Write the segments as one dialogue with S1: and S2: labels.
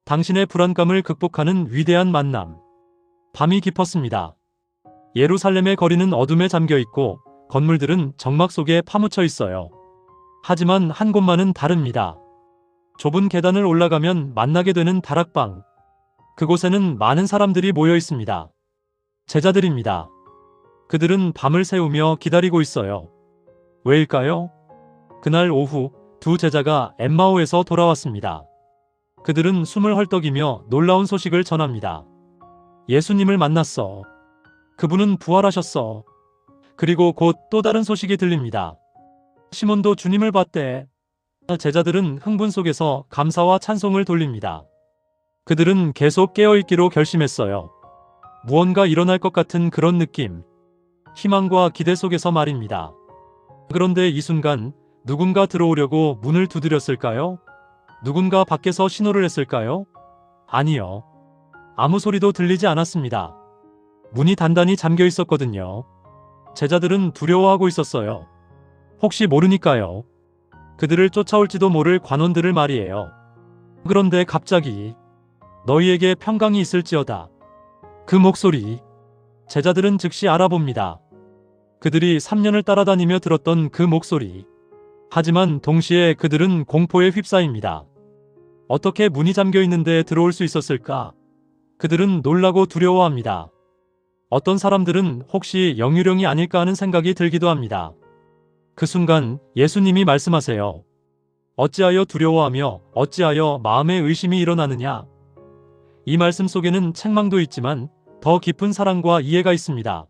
S1: 당신의 불안감을 극복하는 위대한 만남. 밤이 깊었습니다. 예루살렘의 거리는 어둠에 잠겨 있고 건물들은 적막 속에 파묻혀 있어요. 하지만 한 곳만은 다릅니다. 좁은 계단을 올라가면 만나게 되는 다락방. 그곳에는 많은 사람들이 모여 있습니다. 제자들입니다. 그들은 밤을 새우며 기다리고 있어요. 왜일까요? 그날 오후 두 제자가 엠마오에서 돌아왔습니다. 그들은 숨을 헐떡이며 놀라운 소식을 전합니다. 예수님을 만났어. 그분은 부활하셨어. 그리고 곧 또 다른 소식이 들립니다. 시몬도 주님을 봤대. 제자들은 흥분 속에서 감사와 찬송을 돌립니다. 그들은 계속 깨어있기로 결심했어요. 무언가 일어날 것 같은 그런 느낌. 희망과 기대 속에서 말입니다. 그런데 이 순간 누군가 들어오려고 문을 두드렸을까요? 누군가 밖에서 신호를 했을까요? 아니요. 아무 소리도 들리지 않았습니다. 문이 단단히 잠겨 있었거든요. 제자들은 두려워하고 있었어요. 혹시 모르니까요. 그들을 쫓아올지도 모를 관원들을 말이에요. 그런데 갑자기 너희에게 평강이 있을지어다. 그 목소리. 제자들은 즉시 알아봅니다. 그들이 3년을 따라다니며 들었던 그 목소리. 하지만 동시에 그들은 공포에 휩싸입니다. 어떻게 문이 잠겨 있는데 들어올 수 있었을까? 그들은 놀라고 두려워합니다. 어떤 사람들은 혹시 영유령이 아닐까 하는 생각이 들기도 합니다. 그 순간 예수님이 말씀하세요. 어찌하여 두려워하며 어찌하여 마음에 의심이 일어나느냐? 이 말씀 속에는 책망도 있지만 더 깊은 사랑과 이해가 있습니다.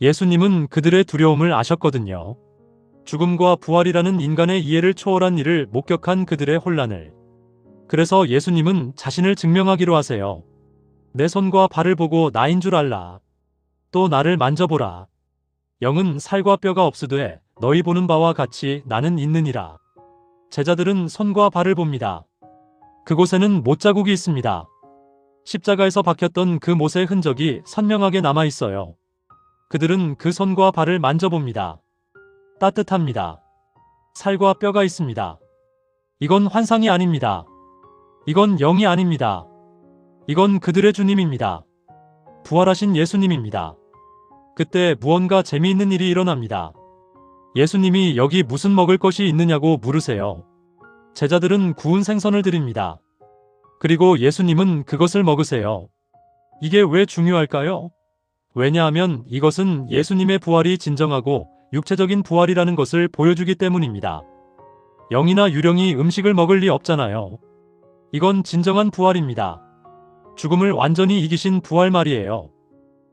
S1: 예수님은 그들의 두려움을 아셨거든요. 죽음과 부활이라는 인간의 이해를 초월한 일을 목격한 그들의 혼란을. 그래서 예수님은 자신을 증명하기로 하세요. 내 손과 발을 보고 나인 줄 알라. 또 나를 만져보라. 영은 살과 뼈가 없으되 너희 보는 바와 같이 나는 있느니라. 제자들은 손과 발을 봅니다. 그곳에는 못자국이 있습니다. 십자가에서 박혔던 그 못의 흔적이 선명하게 남아 있어요. 그들은 그 손과 발을 만져봅니다. 따뜻합니다. 살과 뼈가 있습니다. 이건 환상이 아닙니다. 이건 영이 아닙니다. 이건 그들의 주님입니다. 부활하신 예수님입니다. 그때 무언가 재미있는 일이 일어납니다. 예수님이 여기 무슨 먹을 것이 있느냐고 물으세요. 제자들은 구운 생선을 드립니다. 그리고 예수님은 그것을 먹으세요. 이게 왜 중요할까요? 왜냐하면 이것은 예수님의 부활이 진정하고 육체적인 부활이라는 것을 보여주기 때문입니다. 영이나 유령이 음식을 먹을 리 없잖아요. 이건 진정한 부활입니다. 죽음을 완전히 이기신 부활 말이에요.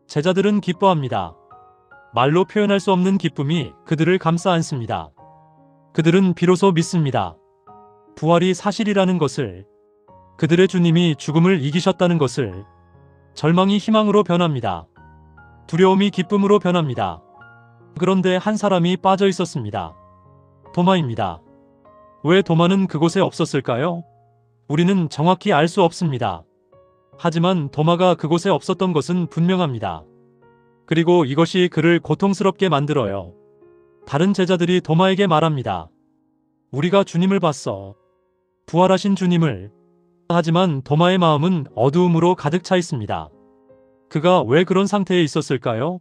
S1: 제자들은 기뻐합니다. 말로 표현할 수 없는 기쁨이 그들을 감싸 안습니다. 그들은 비로소 믿습니다. 부활이 사실이라는 것을, 그들의 주님이 죽음을 이기셨다는 것을. 절망이 희망으로 변합니다. 두려움이 기쁨으로 변합니다. 그런데 한 사람이 빠져 있었습니다. 도마입니다. 왜 도마는 그곳에 없었을까요? 우리는 정확히 알 수 없습니다. 하지만 도마가 그곳에 없었던 것은 분명합니다. 그리고 이것이 그를 고통스럽게 만들어요. 다른 제자들이 도마에게 말합니다. 우리가 주님을 봤어. 부활하신 주님을. 하지만 도마의 마음은 어두움으로 가득 차 있습니다. 그가 왜 그런 상태에 있었을까요?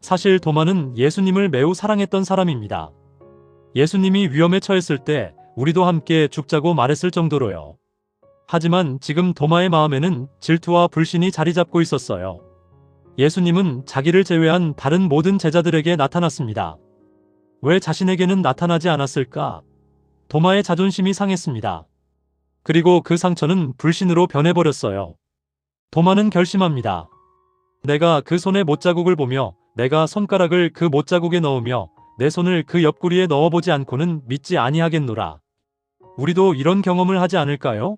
S1: 사실 도마는 예수님을 매우 사랑했던 사람입니다. 예수님이 위험에 처했을 때 우리도 함께 죽자고 말했을 정도로요. 하지만 지금 도마의 마음에는 질투와 불신이 자리 잡고 있었어요. 예수님은 자기를 제외한 다른 모든 제자들에게 나타났습니다. 왜 자신에게는 나타나지 않았을까? 도마의 자존심이 상했습니다. 그리고 그 상처는 불신으로 변해버렸어요. 도마는 결심합니다. 내가 그 손의 못자국을 보며 내가 손가락을 그 못자국에 넣으며 내 손을 그 옆구리에 넣어보지 않고는 믿지 아니하겠노라. 우리도 이런 경험을 하지 않을까요?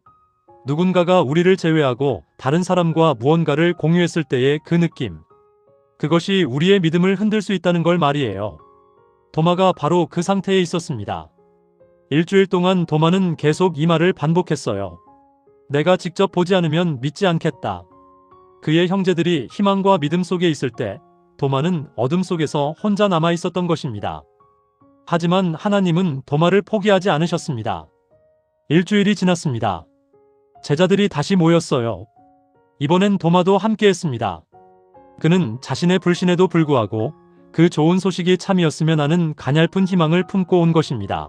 S1: 누군가가 우리를 제외하고 다른 사람과 무언가를 공유했을 때의 그 느낌. 그것이 우리의 믿음을 흔들 수 있다는 걸 말이에요. 도마가 바로 그 상태에 있었습니다. 일주일 동안 도마는 계속 이 말을 반복했어요. 내가 직접 보지 않으면 믿지 않겠다. 그의 형제들이 희망과 믿음 속에 있을 때 도마는 어둠 속에서 혼자 남아 있었던 것입니다. 하지만 하나님은 도마를 포기하지 않으셨습니다. 일주일이 지났습니다. 제자들이 다시 모였어요. 이번엔 도마도 함께했습니다. 그는 자신의 불신에도 불구하고 그 좋은 소식이 참이었으면 하는 가냘픈 희망을 품고 온 것입니다.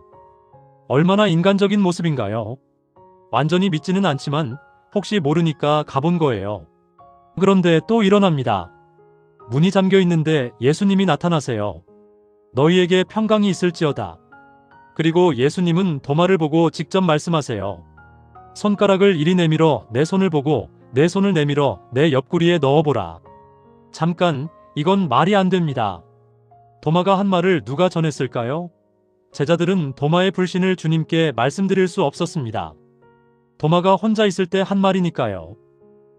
S1: 얼마나 인간적인 모습인가요? 완전히 믿지는 않지만 혹시 모르니까 가본 거예요. 그런데 또 일어납니다. 문이 잠겨 있는데 예수님이 나타나세요. 너희에게 평강이 있을지어다. 그리고 예수님은 도마를 보고 직접 말씀하세요. 손가락을 이리 내밀어 내 손을 보고 내 손을 내밀어 내 옆구리에 넣어보라. 잠깐, 이건 말이 안 됩니다. 도마가 한 말을 누가 전했을까요? 제자들은 도마의 불신을 주님께 말씀드릴 수 없었습니다. 도마가 혼자 있을 때 한 말이니까요.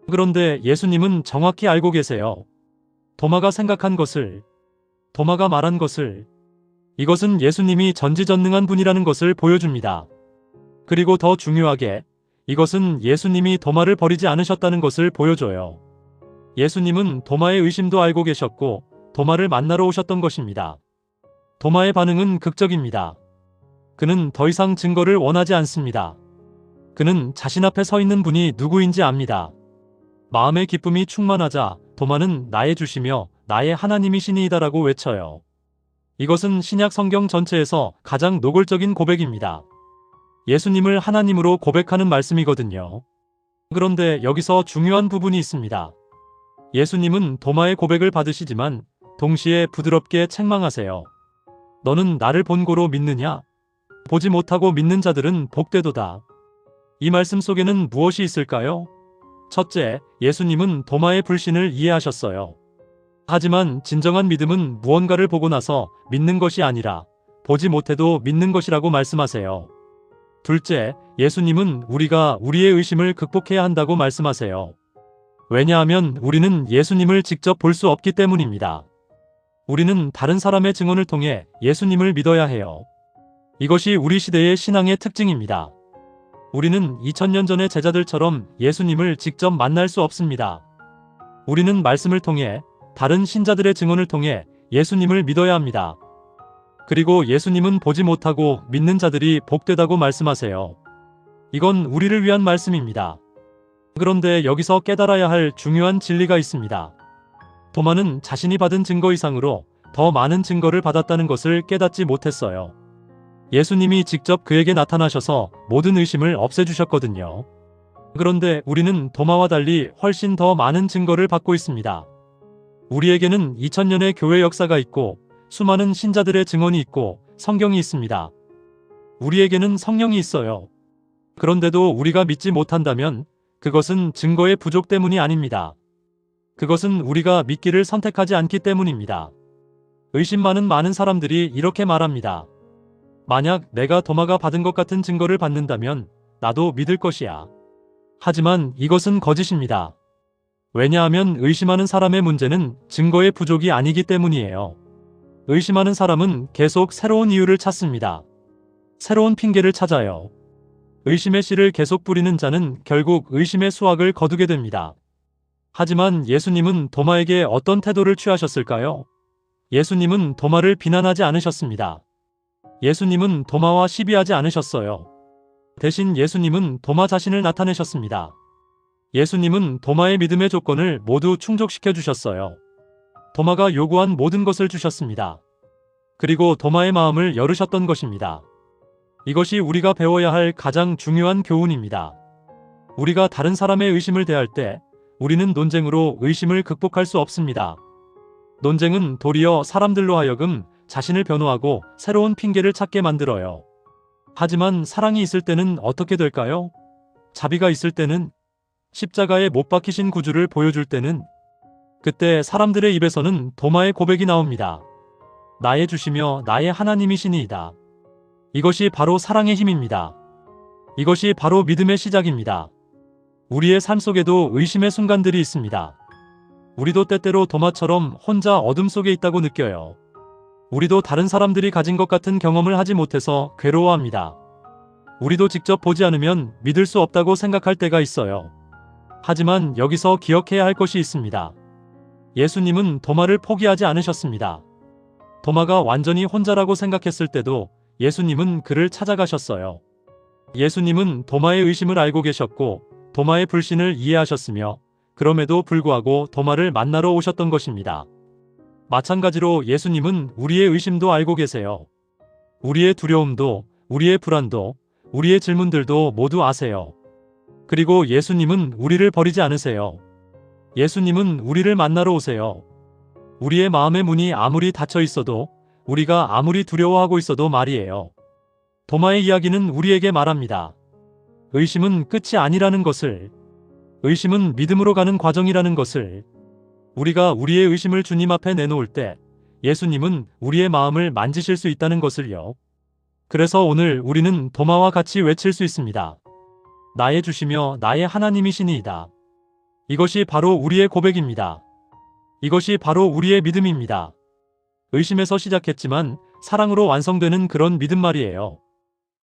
S1: 그런데 예수님은 정확히 알고 계세요. 도마가 생각한 것을, 도마가 말한 것을, 이것은 예수님이 전지전능한 분이라는 것을 보여줍니다. 그리고 더 중요하게 이것은 예수님이 도마를 버리지 않으셨다는 것을 보여줘요. 예수님은 도마의 의심도 알고 계셨고 도마를 만나러 오셨던 것입니다. 도마의 반응은 극적입니다. 그는 더 이상 증거를 원하지 않습니다. 그는 자신 앞에 서 있는 분이 누구인지 압니다. 마음의 기쁨이 충만하자 도마는 나의 주시며 나의 하나님이시니이다라고 외쳐요. 이것은 신약 성경 전체에서 가장 노골적인 고백입니다. 예수님을 하나님으로 고백하는 말씀이거든요. 그런데 여기서 중요한 부분이 있습니다. 예수님은 도마의 고백을 받으시지만 동시에 부드럽게 책망하세요. 너는 나를 본고로 믿느냐? 보지 못하고 믿는 자들은 복되도다. 이 말씀 속에는 무엇이 있을까요? 첫째, 예수님은 도마의 불신을 이해하셨어요. 하지만 진정한 믿음은 무언가를 보고 나서 믿는 것이 아니라 보지 못해도 믿는 것이라고 말씀하세요. 둘째, 예수님은 우리가 우리의 의심을 극복해야 한다고 말씀하세요. 왜냐하면 우리는 예수님을 직접 볼 수 없기 때문입니다. 우리는 다른 사람의 증언을 통해 예수님을 믿어야 해요. 이것이 우리 시대의 신앙의 특징입니다. 우리는 2000년 전의 제자들처럼 예수님을 직접 만날 수 없습니다. 우리는 말씀을 통해 다른 신자들의 증언을 통해 예수님을 믿어야 합니다. 그리고 예수님은 보지 못하고 믿는 자들이 복되다고 말씀하세요. 이건 우리를 위한 말씀입니다. 그런데 여기서 깨달아야 할 중요한 진리가 있습니다. 도마는 자신이 받은 증거 이상으로 더 많은 증거를 받았다는 것을 깨닫지 못했어요. 예수님이 직접 그에게 나타나셔서 모든 의심을 없애주셨거든요. 그런데 우리는 도마와 달리 훨씬 더 많은 증거를 받고 있습니다. 우리에게는 2000년의 교회 역사가 있고 수많은 신자들의 증언이 있고 성경이 있습니다. 우리에게는 성령이 있어요. 그런데도 우리가 믿지 못한다면 그것은 증거의 부족 때문이 아닙니다. 그것은 우리가 믿기를 선택하지 않기 때문입니다. 의심 많은 사람들이 이렇게 말합니다. 만약 내가 도마가 받은 것 같은 증거를 받는다면 나도 믿을 것이야. 하지만 이것은 거짓입니다. 왜냐하면 의심하는 사람의 문제는 증거의 부족이 아니기 때문이에요. 의심하는 사람은 계속 새로운 이유를 찾습니다. 새로운 핑계를 찾아요. 의심의 씨를 계속 뿌리는 자는 결국 의심의 수확을 거두게 됩니다. 하지만 예수님은 도마에게 어떤 태도를 취하셨을까요? 예수님은 도마를 비난하지 않으셨습니다. 예수님은 도마와 시비하지 않으셨어요. 대신 예수님은 도마 자신을 나타내셨습니다. 예수님은 도마의 믿음의 조건을 모두 충족시켜 주셨어요. 도마가 요구한 모든 것을 주셨습니다. 그리고 도마의 마음을 열으셨던 것입니다. 이것이 우리가 배워야 할 가장 중요한 교훈입니다. 우리가 다른 사람의 의심을 대할 때 우리는 논쟁으로 의심을 극복할 수 없습니다. 논쟁은 도리어 사람들로 하여금 자신을 변호하고 새로운 핑계를 찾게 만들어요. 하지만 사랑이 있을 때는 어떻게 될까요? 자비가 있을 때는, 십자가에 못 박히신 구주를 보여줄 때는, 그때 사람들의 입에서는 도마의 고백이 나옵니다. 나의 주시며 나의 하나님이시니이다. 이것이 바로 사랑의 힘입니다. 이것이 바로 믿음의 시작입니다. 우리의 삶 속에도 의심의 순간들이 있습니다. 우리도 때때로 도마처럼 혼자 어둠 속에 있다고 느껴요. 우리도 다른 사람들이 가진 것 같은 경험을 하지 못해서 괴로워합니다. 우리도 직접 보지 않으면 믿을 수 없다고 생각할 때가 있어요. 하지만 여기서 기억해야 할 것이 있습니다. 예수님은 도마를 포기하지 않으셨습니다. 도마가 완전히 혼자라고 생각했을 때도 예수님은 그를 찾아가셨어요. 예수님은 도마의 의심을 알고 계셨고 도마의 불신을 이해하셨으며 그럼에도 불구하고 도마를 만나러 오셨던 것입니다. 마찬가지로 예수님은 우리의 의심도 알고 계세요. 우리의 두려움도, 우리의 불안도, 우리의 질문들도 모두 아세요. 그리고 예수님은 우리를 버리지 않으세요. 예수님은 우리를 만나러 오세요. 우리의 마음의 문이 아무리 닫혀 있어도, 우리가 아무리 두려워하고 있어도 말이에요. 도마의 이야기는 우리에게 말합니다. 의심은 끝이 아니라는 것을, 의심은 믿음으로 가는 과정이라는 것을, 우리가 우리의 의심을 주님 앞에 내놓을 때 예수님은 우리의 마음을 만지실 수 있다는 것을요. 그래서 오늘 우리는 도마와 같이 외칠 수 있습니다. 나의 주시며 나의 하나님이시니이다. 이것이 바로 우리의 고백입니다. 이것이 바로 우리의 믿음입니다. 의심에서 시작했지만 사랑으로 완성되는 그런 믿음 말이에요.